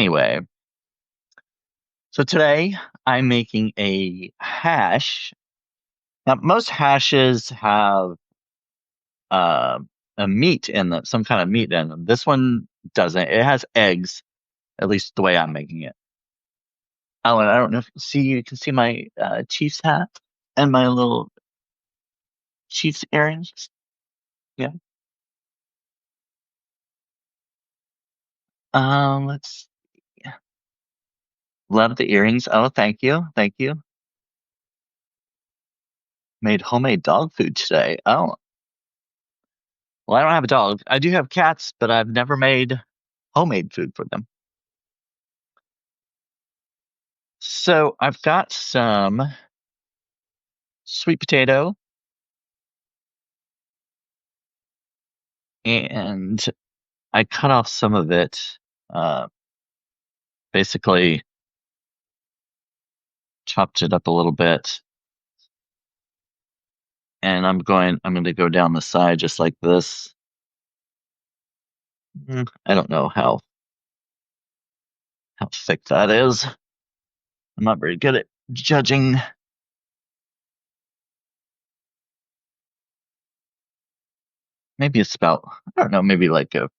Anyway, so today I'm making a hash. Now, most hashes have uh, a meat in them, some kind of meat in them. This one doesn't. It has eggs, at least the way I'm making it. Oh, and I don't know if you can see my Chiefs hat and my little Chiefs earrings. Yeah. Let's love the earrings. Oh, thank you, thank you. Made homemade dog food today. Oh, well, I don't have a dog. I do have cats, but I've never made homemade food for them. So I've got some sweet potato and I cut off some of it, uh, basically chopped it up a little bit. And I'm going to go down the side just like this. I don't know how thick that is. I'm not very good at judging. Maybe it's about, I don't know, maybe like a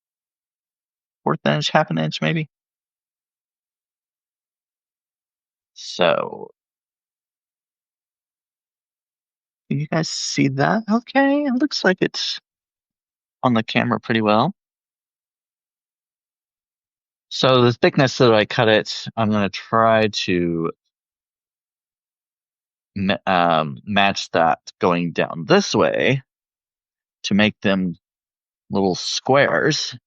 fourth inch, half an inch, maybe. So, can you guys see that? Okay, it looks like it's on the camera pretty well. So the thickness that I cut it, I'm going to try to match that going down this way to make them little squares.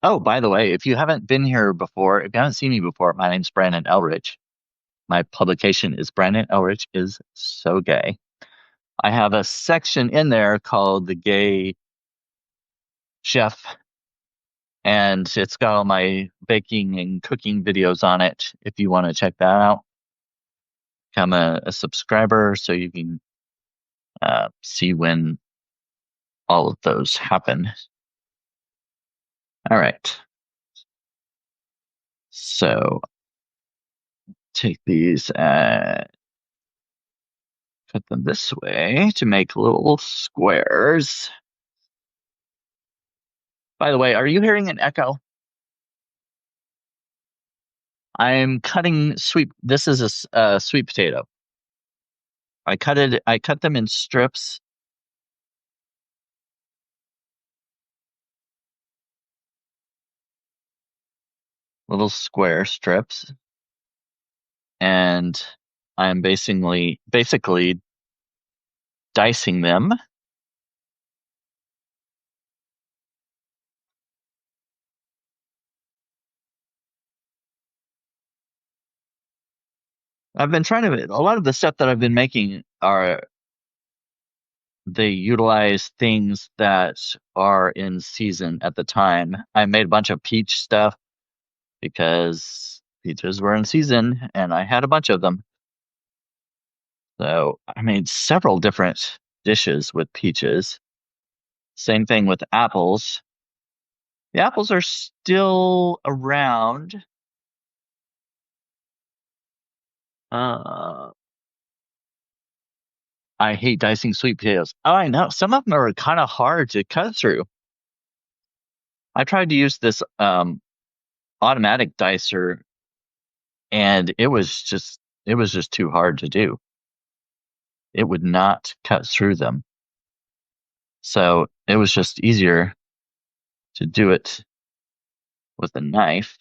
Oh, by the way, if you haven't been here before, if you haven't seen me before, my name's Brandon Elrich. My publication is Brandon Elrich is So Gay. I have a section in there called The Gay Chef, and it's got all my baking and cooking videos on it if you want to check that out. Become a subscriber so you can see when all of those happen. All right. So take these and cut them this way to make little squares. By the way, are you hearing an echo? I'm cutting sweet. This is a sweet potato. I cut them in strips. Little square strips, and I'm basically dicing them. I've been trying to, a lot of the stuff that I've been making are, they utilize things that are in season at the time. I made a bunch of peach stuff because peaches were in season and I had a bunch of them. So I made several different dishes with peaches. Same thing with apples. The apples are still around. Uh, I hate dicing sweet potatoes. Oh, I know. Some of them are kind of hard to cut through. I tried to use this automatic dicer and it was just too hard to do. It would not cut through them. So it was just easier to do it with a knife.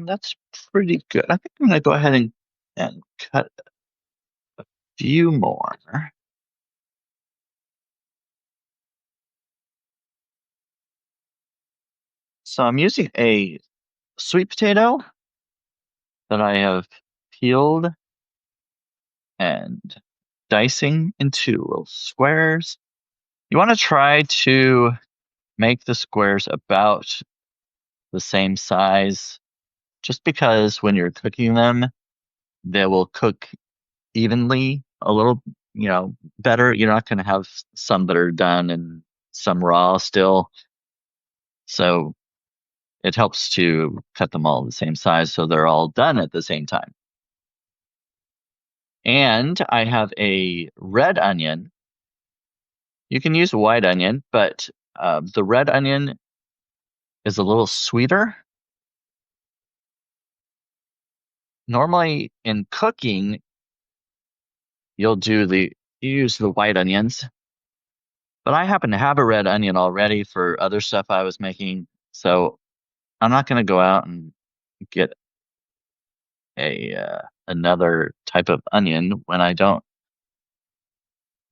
That's pretty good. I think I'm gonna go ahead and cut a few more. So I'm using a sweet potato that I have peeled and dicing into little squares. You want to try to make the squares about the same size, just because when you're cooking them, they will cook evenly a little, better. You're not going to have some that are done and some raw still. So it helps to cut them all the same size so they're all done at the same time. And I have a red onion. You can use a white onion, but the red onion is a little sweeter. Normally in cooking, you use the white onions, but I happen to have a red onion already for other stuff I was making, so I'm not going to go out and get another type of onion when I don't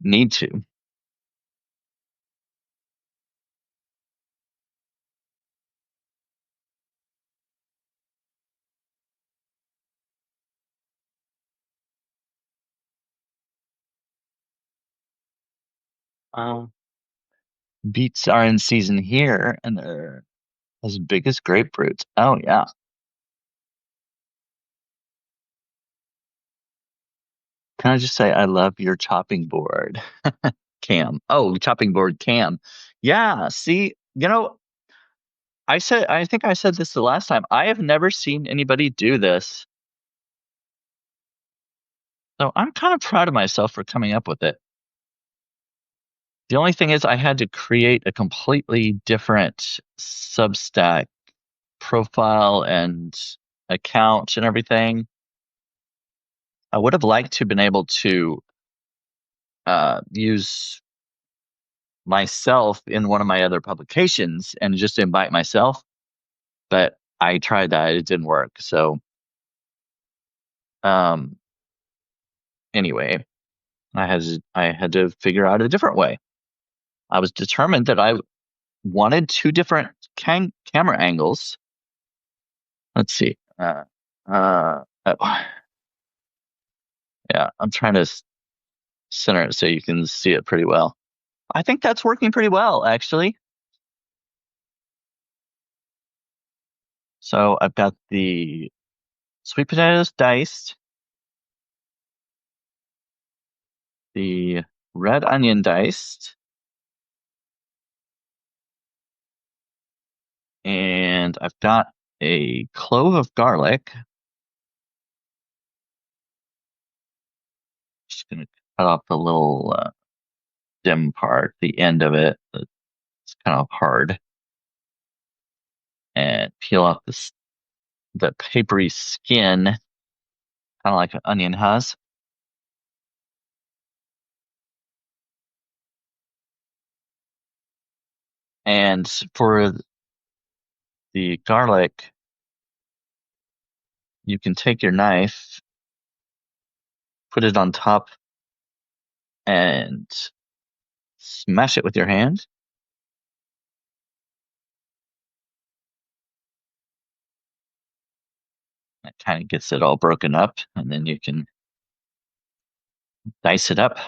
need to. Um, Beets are in season here, and they're as big as grapefruits. Oh yeah. Can I just say I love your chopping board, Cam? Oh, chopping board Cam. Yeah, see, I think I said this the last time. I have never seen anybody do this. So I'm kind of proud of myself for coming up with it. The only thing is I had to create a completely different Substack profile and account and everything. I would have liked to have been able to use myself in one of my other publications and just invite myself, but I tried that. It didn't work. So, um, anyway, I had to figure out a different way. I was determined that I wanted two different camera angles. Let's see. Oh, yeah, I'm trying to center it so you can see it pretty well. I think that's working pretty well, actually. So I've got the sweet potatoes diced, the red onion diced, and I've got a clove of garlic. Just gonna cut off the little stem part, the end of it. It's kind of hard, and peel off the papery skin, kind of like an onion has. And for the garlic, you can take your knife, put it on top, and smash it with your hand. That kind of gets it all broken up, and then you can dice it up.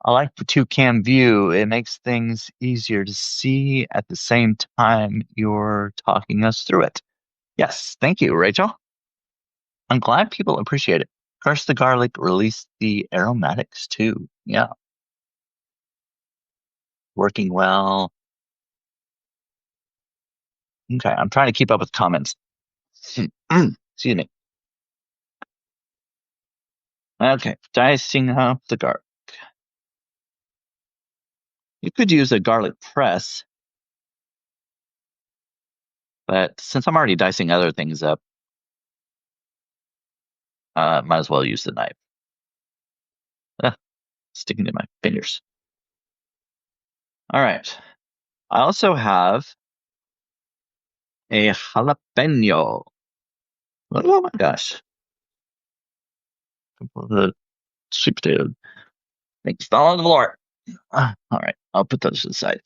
I like the two cam view. It makes things easier to see at the same time you're talking us through it. Yes, thank you, Rachel. I'm glad people appreciate it. Crush the garlic, release the aromatics too. Yeah, working well. Okay, I'm trying to keep up with comments. Excuse me. Okay, dicing up the garlic. You could use a garlic press, but since I'm already dicing other things up, might as well use the knife. Ah, sticking to my fingers. All right. I also have a jalapeno. Oh my gosh. The sweet potato things fell on the floor. All right, I'll put those aside.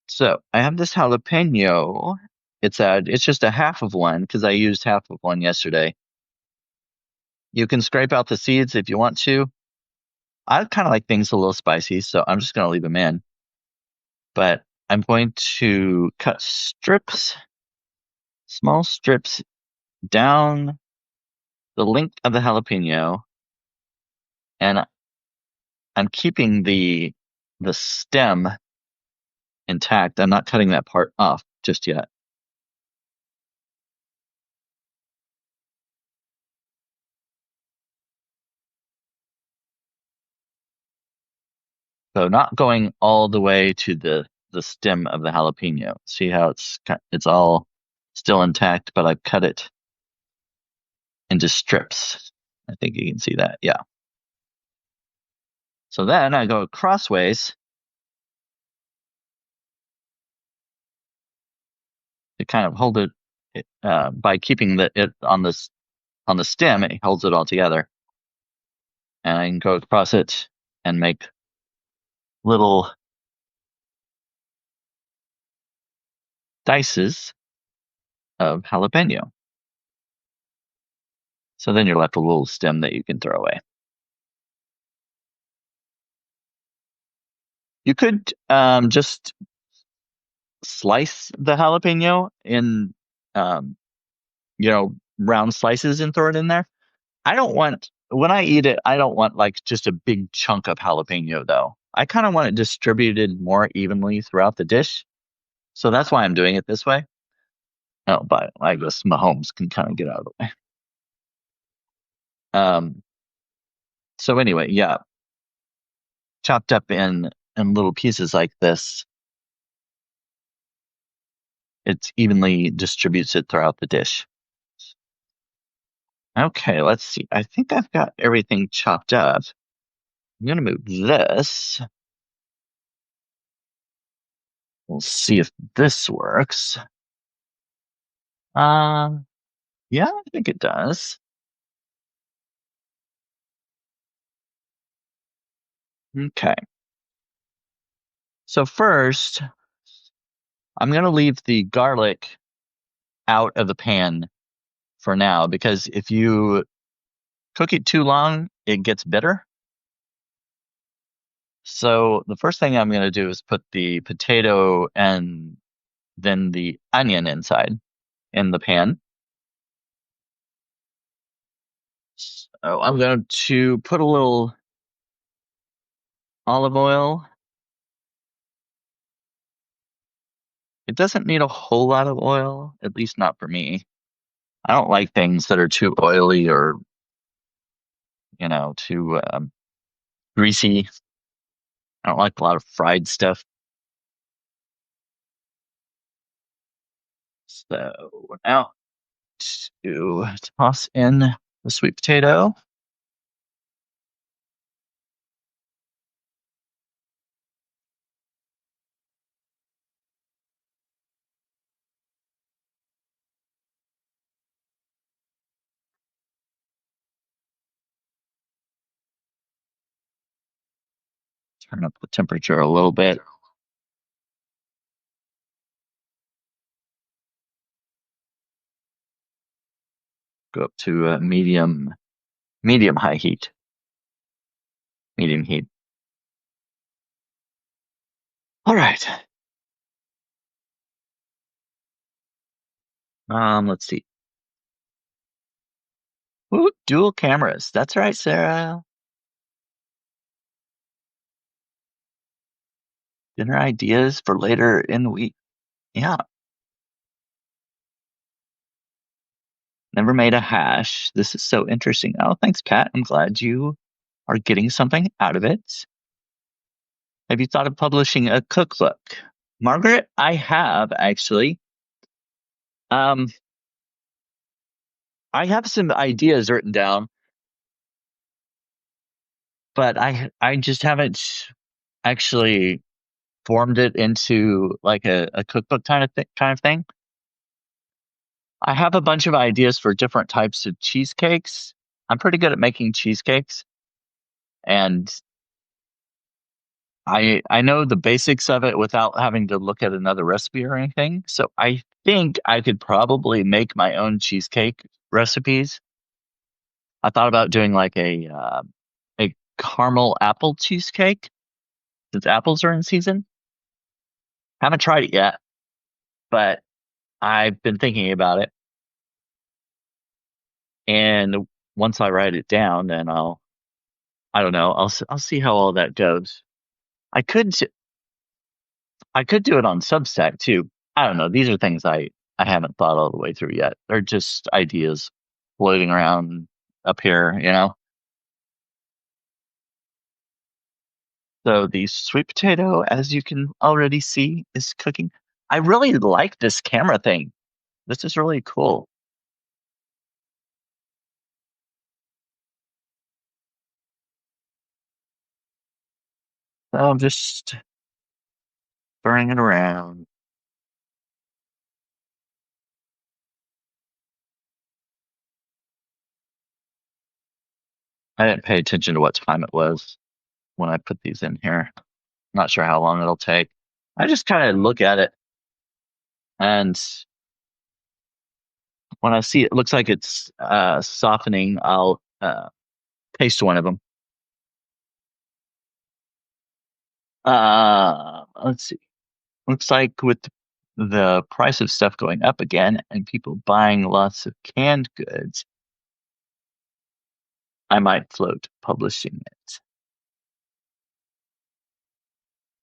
So I have this jalapeno. It's just a half of one because I used half of one yesterday. You can scrape out the seeds if you want to. I kind of like things a little spicy, so I'm just going to leave them in. But I'm going to cut strips, small strips down the length of the jalapeno, and I'm keeping the stem intact. I'm not cutting that part off just yet. So not going all the way to the stem of the jalapeno. See how it's all still intact, but I've cut it into strips. I think you can see that. Yeah. So then I go crossways to kind of hold it by keeping it on the stem. It holds it all together, and I can go across it and make little dices of jalapeno. So then you're left with a little stem that you can throw away. You could just slice the jalapeno in, um, round slices and throw it in there. When I eat it, I don't want like just a big chunk of jalapeno though. I kind of want it distributed more evenly throughout the dish. So that's why I'm doing it this way. Oh, but I guess Mahomes can kind of get out of the way. Um, so anyway, yeah, chopped up in little pieces like this, it evenly distributes it throughout the dish. Okay, let's see. I think I've got everything chopped up. I'm gonna move this. We'll see if this works. Yeah, I think it does. Okay. So first, I'm gonna leave the garlic out of the pan for now because if you cook it too long, it gets bitter. So the first thing I'm gonna do is put the potato and then the onion inside in the pan. So I'm going to put a little olive oil. It doesn't need a whole lot of oil, at least not for me. I don't like things that are too oily or, too greasy. I don't like a lot of fried stuff. So now to toss in the sweet potato. Turn up the temperature a little bit. Go up to medium high heat. Medium heat. All right. Let's see. Ooh, dual cameras. That's right, Sarah. Dinner ideas for later in the week. Yeah. Never made a hash. This is so interesting. Oh, thanks, Pat. I'm glad you are getting something out of it. Have you thought of publishing a cookbook? Margaret, I have actually. Um, I have some ideas written down, but I just haven't actually formed it into like a cookbook kind of thing. I have a bunch of ideas for different types of cheesecakes. I'm pretty good at making cheesecakes, and I know the basics of it without having to look at another recipe or anything. So I think I could probably make my own cheesecake recipes. I thought about doing like a caramel apple cheesecake since apples are in season. Haven't tried it yet, but I've been thinking about it. And once I write it down, then I don't know, I'll see how all that goes. I could I could do it on Substack too. I don't know. These are things I haven't thought all the way through yet. They're just ideas floating around up here, you know. So the sweet potato, as you can already see, is cooking. I really like this camera thing. This is really cool. So I'm just turning it around. I didn't pay attention to what time it was when I put these in here. Not sure how long it'll take. I just kind of look at it, and when I see it looks like it's softening, I'll taste one of them. Let's see. Looks like with the price of stuff going up again and people buying lots of canned goods, I might float publishing it.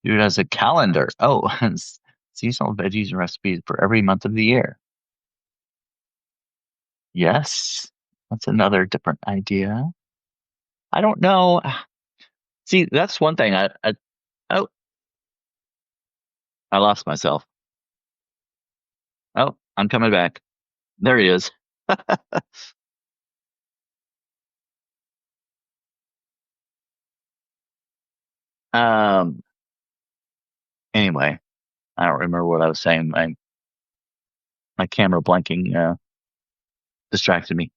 Do it as a calendar. Oh, seasonal veggies and recipes for every month of the year. Yes, that's another different idea. I don't know. See, that's one thing. Oh, I lost myself. Oh, I'm coming back. There he is. Um. Anyway, I don't remember what I was saying. My camera blanking distracted me.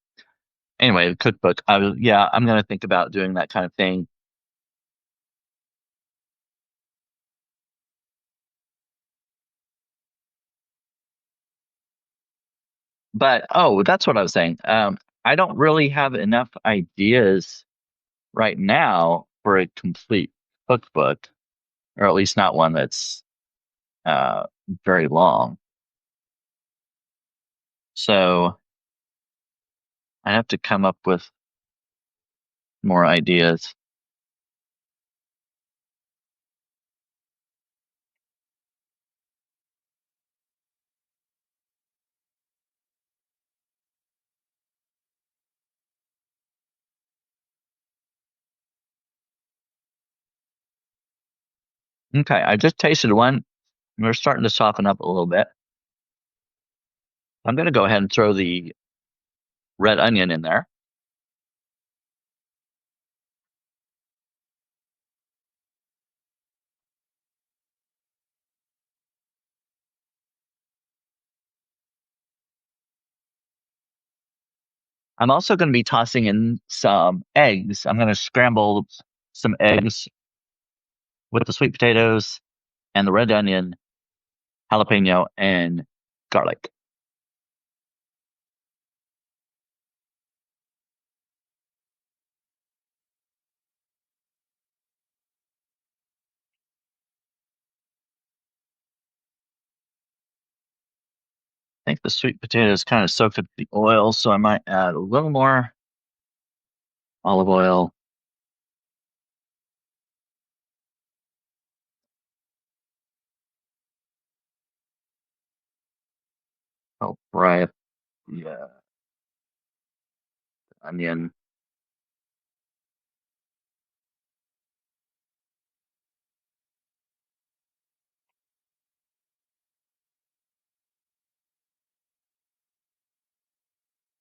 Anyway, the cookbook. Yeah, I'm gonna think about doing that kind of thing. But oh, that's what I was saying. I don't really have enough ideas right now for a complete cookbook, or at least not one that's uh very long. So I have to come up with more ideas. Okay, I just tasted one. We're starting to soften up a little bit. I'm gonna go ahead and throw the red onion in there. I'm also going to be tossing in some eggs. I'm going to scramble some eggs with the sweet potatoes and the red onion, jalapeno, and garlic. I think the sweet potatoes kind of soaked up the oil, so I might add a little more olive oil. I'll fry up the onion.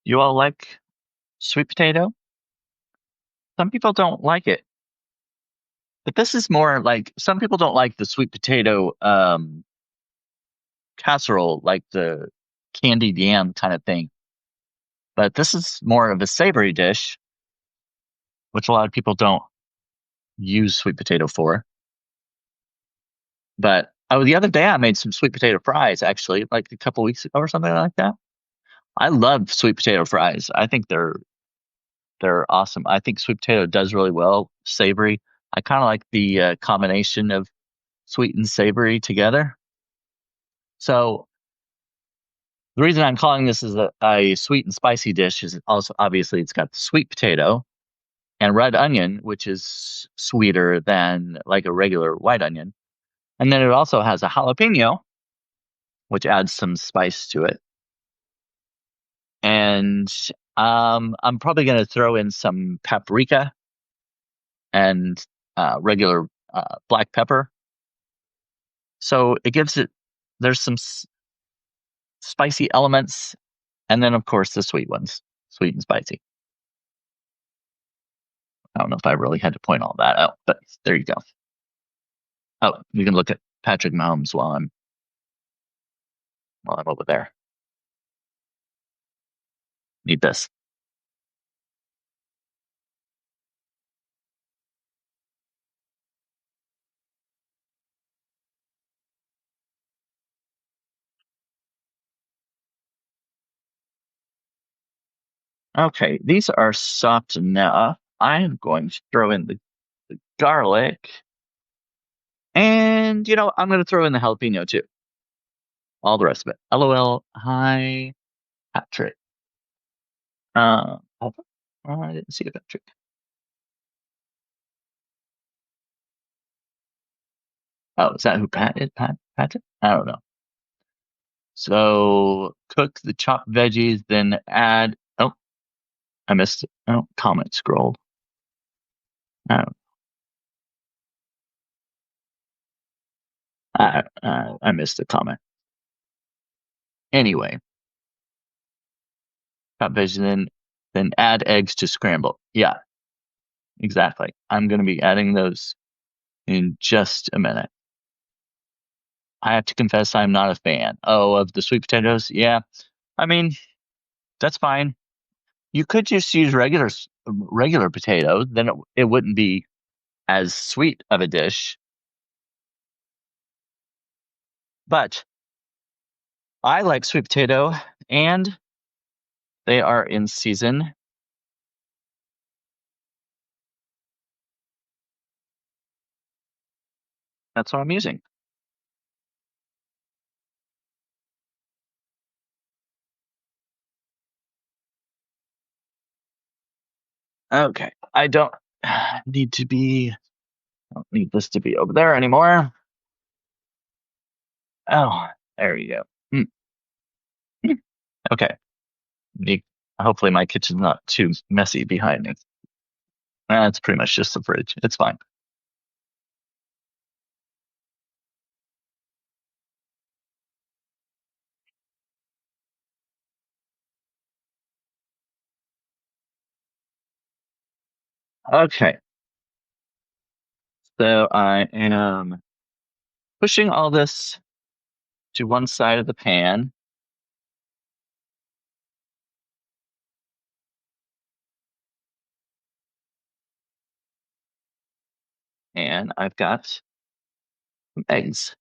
You all like sweet potato? Some people don't like it, but this is more like some people don't like the sweet potato casserole, like the candied yam kind of thing. But this is more of a savory dish. which a lot of people don't use sweet potato for. But the other day I made some sweet potato fries actually, like a couple weeks ago or something like that. I love sweet potato fries. I think they're awesome. I think sweet potato does really well, savory. I kind of like the combination of sweet and savory together. So the reason I'm calling this is a sweet and spicy dish is also obviously it's got the sweet potato and red onion, which is sweeter than like a regular white onion. And then it also has a jalapeno, which adds some spice to it. And I'm probably going to throw in some paprika and regular black pepper. So it gives it, there's some spicy elements, and then of course the sweet ones, sweet and spicy. I don't know if I really had to point all that out, but there you go. Oh, you can look at Patrick Mahomes while I'm over there. Need this. Okay, these are soft enough. I am going to throw in the garlic. And, I'm going to throw in the jalapeno too. All the rest of it. LOL. Hi, Patrick. Oh, I didn't see the Patrick. Oh, is that who Pat is? Patrick? I don't know. So cook the chopped veggies, then add. Oh, I missed it. Oh, comment scrolled. Oh, I missed the comment. Anyway, chopped veggies, then add eggs to scramble. Yeah, exactly. I'm going to be adding those in just a minute. I have to confess I'm not a fan. Oh, of the sweet potatoes? Yeah. I mean, that's fine. You could just use regular potatoes, then it wouldn't be as sweet of a dish. But I like sweet potato and they are in season. That's what I'm using. Okay. I don't don't need this to be over there anymore. Oh, there you go. Mm. Mm. Okay. The- Hopefully my kitchen's not too messy behind me. It's pretty much just the fridge. It's fine. Okay. So I am pushing all this to one side of the pan. And I've got some eggs.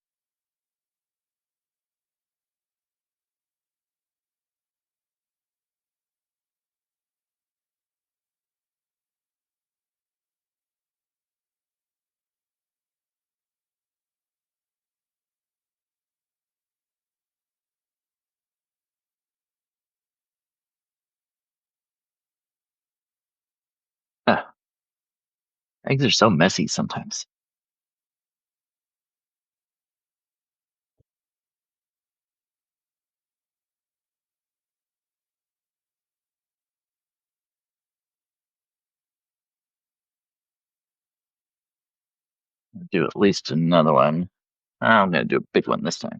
Ugh, eggs are so messy sometimes. Do at least another one. I'm gonna do a big one this time.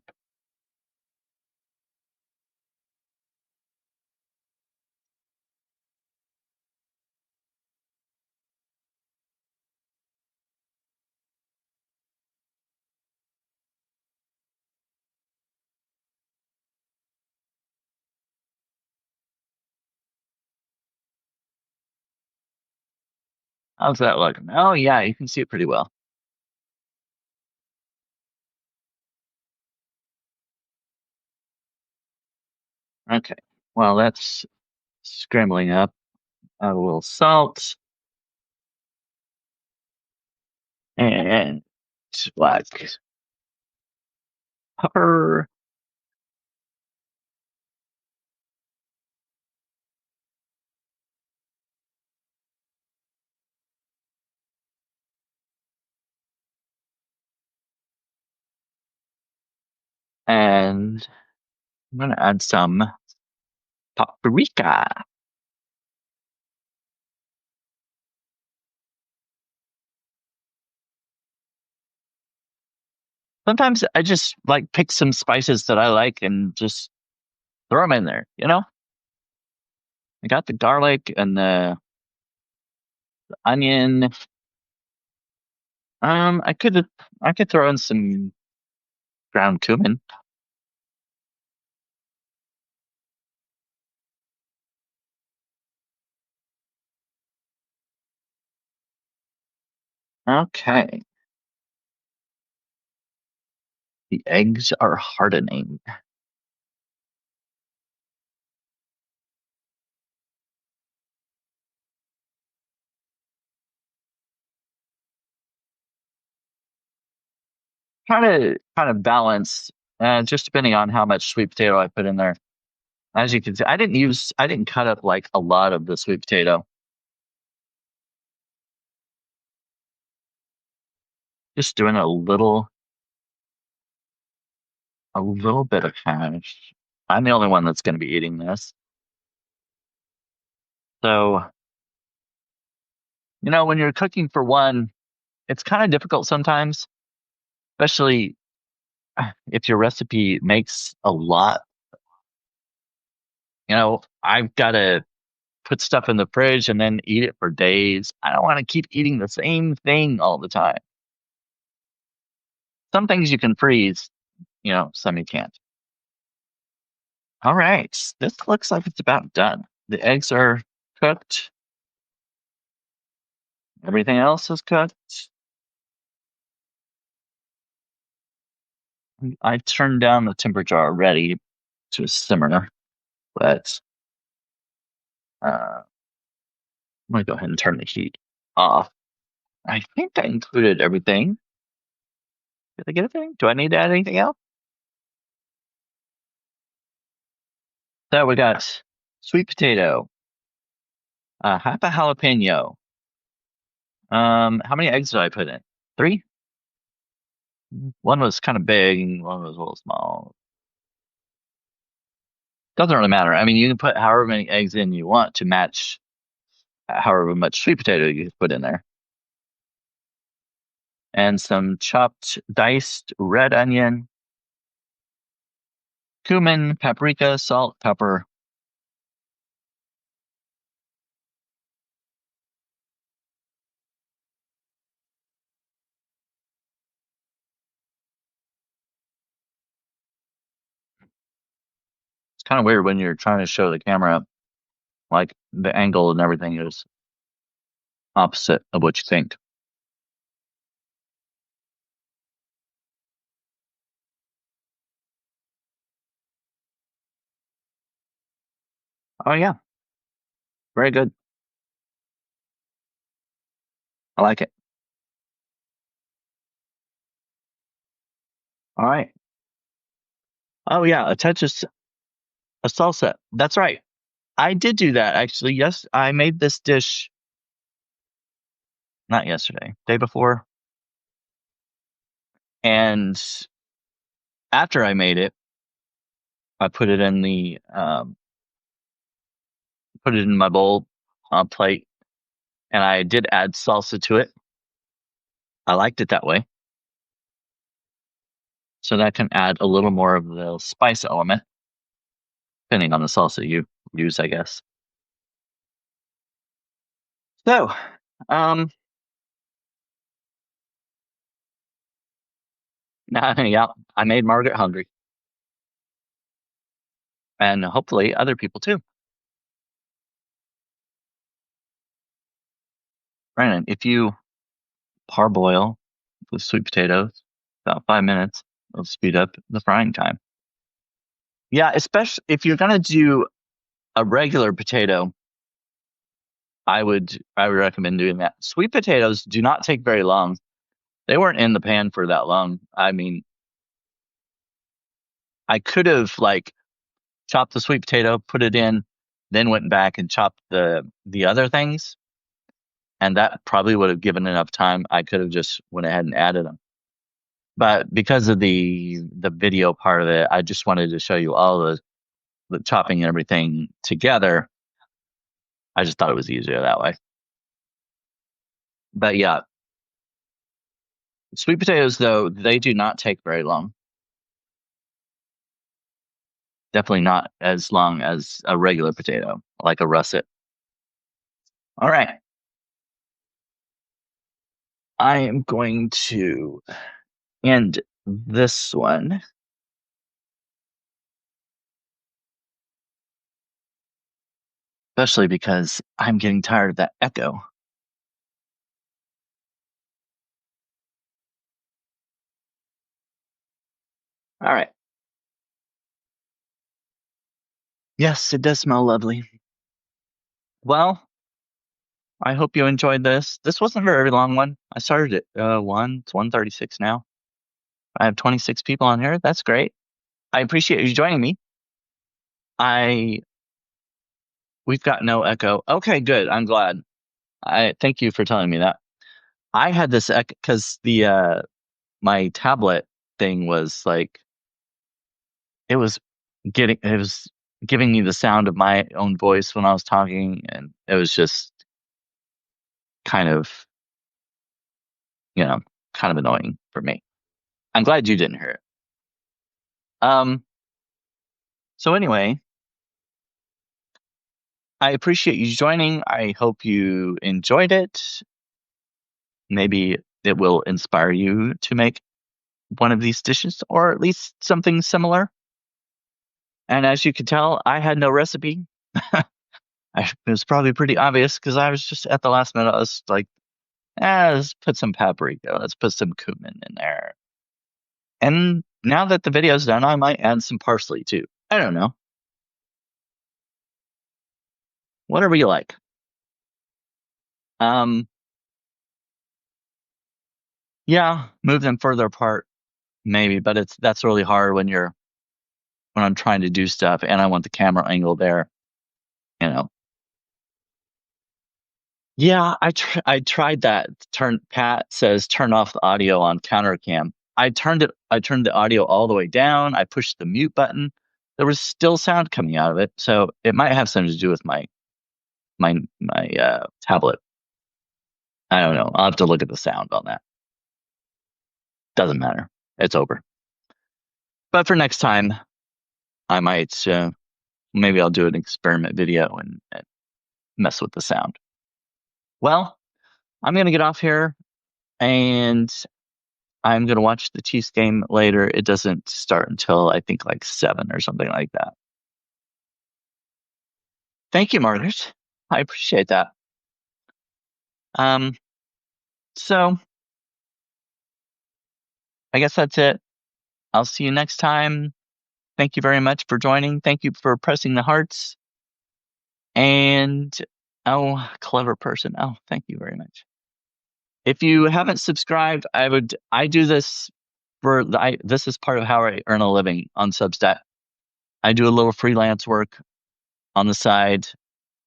How's that looking? Oh yeah, you can see it pretty well. Okay. Well, that's scrambling up. A little salt and black pepper and I'm gonna add some paprika. Sometimes I just like pick some spices that I like and just throw them in there, you know? I got the garlic and the onion. Um, I could I could throw in some ground cumin. Okay. The eggs are hardening. Trying to kind of balance, just depending on how much sweet potato I put in there. As you can see, I didn't cut up like a lot of the sweet potato. Just doing a little bit of hash. I'm the only one that's going to be eating this. So, when you're cooking for one, it's kind of difficult sometimes, especially if your recipe makes a lot. I've got to put stuff in the fridge and then eat it for days. I don't want to keep eating the same thing all the time. Some things you can freeze, some you can't. All right. This looks like it's about done. The eggs are cooked. Everything else is cooked. I turned down the temperature already to a simmer, but I'm going to go ahead and turn the heat off. I think I included everything. Did I get everything? Do I need to add anything else? So we got sweet potato, half a jalapeno. How many eggs did I put in? Three? One was kind of big, and one was a little small. Doesn't really matter. I mean, you can put however many eggs in you want to match however much sweet potato you put in there. And some chopped, diced red onion, cumin, paprika, salt, pepper. It's kind of weird when you're trying to show the camera, like the angle and everything is opposite of what you think. Oh yeah, very good. I like it. All right. Oh yeah, a salsa. That's right. I did do that actually. Yes, I made this dish not yesterday, day before. And after I made it, I put it in my bowl plate, and I did add salsa to it. I liked it that way. So that can add a little more of the spice element, depending on the salsa you use, I guess. So, um, now, yeah, I made Margaret hungry, and hopefully other people too. Brandon, if you parboil the sweet potatoes about 5 minutes, it'll speed up the frying time. Yeah, especially if you're gonna do a regular potato, I would recommend doing that. Sweet potatoes do not take very long. They weren't in the pan for that long. I mean, I could have like chopped the sweet potato, put it in, then went back and chopped the other things, and that probably would have given enough time. I could have just went ahead and added them. But because of the video part of it, I just wanted to show you all the chopping and everything together. I just thought it was easier that way. But yeah, sweet potatoes though, they do not take very long. Definitely not as long as a regular potato, like a russet. All right. I am going to end this one. Especially because I'm getting tired of that echo. All right. Yes, it does smell lovely. Well, I hope you enjoyed this. This wasn't a very long one. I started at it's 1:36 now. I have 26 people on here. That's great. I appreciate you joining me. We've got no echo. Okay, good. I'm glad. I thank you for telling me that. I had this echo because my tablet thing was like it was it was giving me the sound of my own voice when I was talking, and it was just kind of, you know, kind of annoying for me. I'm glad you didn't hear it. Um, so anyway, I appreciate you joining. I hope you enjoyed it. Maybe it will inspire you to make one of these dishes or at least something similar. And as you can tell, I had no recipe. It was probably pretty obvious because I was just at the last minute. I was like, let's put some paprika. Let's put some cumin in there. And now that the video's done, I might add some parsley too. I don't know. Whatever you like. Um, yeah, move them further apart, maybe, but that's really hard when I'm trying to do stuff and I want the camera angle there, you know. Yeah, I tried that. Pat says turn off the audio on counter cam. I turned the audio all the way down. I pushed the mute button. There was still sound coming out of it. So it might have something to do with my tablet. I don't know. I'll have to look at the sound on that. Doesn't matter. It's over. But for next time, I might maybe I'll do an experiment video and mess with the sound. Well, I'm gonna get off here and I'm gonna watch the Chiefs game later. It doesn't start until I think like 7 or something like that. Thank you, Margaret. I appreciate that. Um, so I guess that's it. I'll see you next time. Thank you very much for joining. Thank you for pressing the hearts. And oh, clever person. Oh, thank you very much. If you haven't subscribed, I do this this is part of how I earn a living on Substack. I do a little freelance work on the side.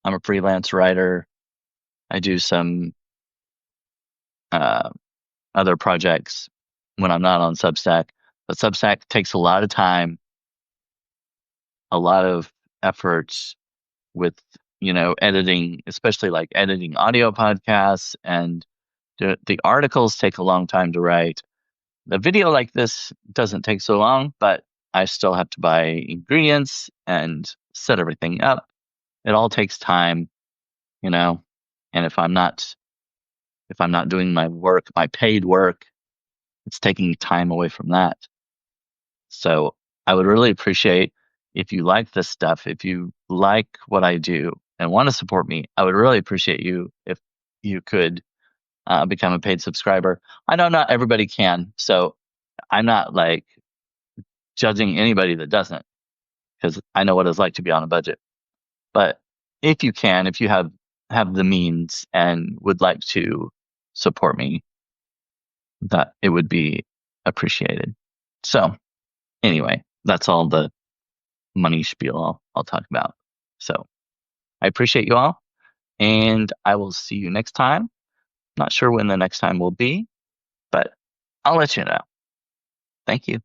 I'm a freelance writer. I do some other projects when I'm not on Substack. But Substack takes a lot of time, a lot of efforts with, editing, especially like editing audio podcasts, and the articles take a long time to write. The video like this doesn't take so long, but I still have to buy ingredients and set everything up. It all takes time, and if I'm not doing my work, my paid work, it's taking time away from that. So I would really appreciate if you like this stuff, if you like what I do and want to support me, I would really appreciate you if you could become a paid subscriber. I know not everybody can, so I'm not like judging anybody that doesn't, because I know what it's like to be on a budget. But if you can, if you have the means and would like to support me, that it would be appreciated. So anyway, that's all the money spiel I'll talk about. So I appreciate you all, and I will see you next time. Not sure when the next time will be, but I'll let you know. Thank you.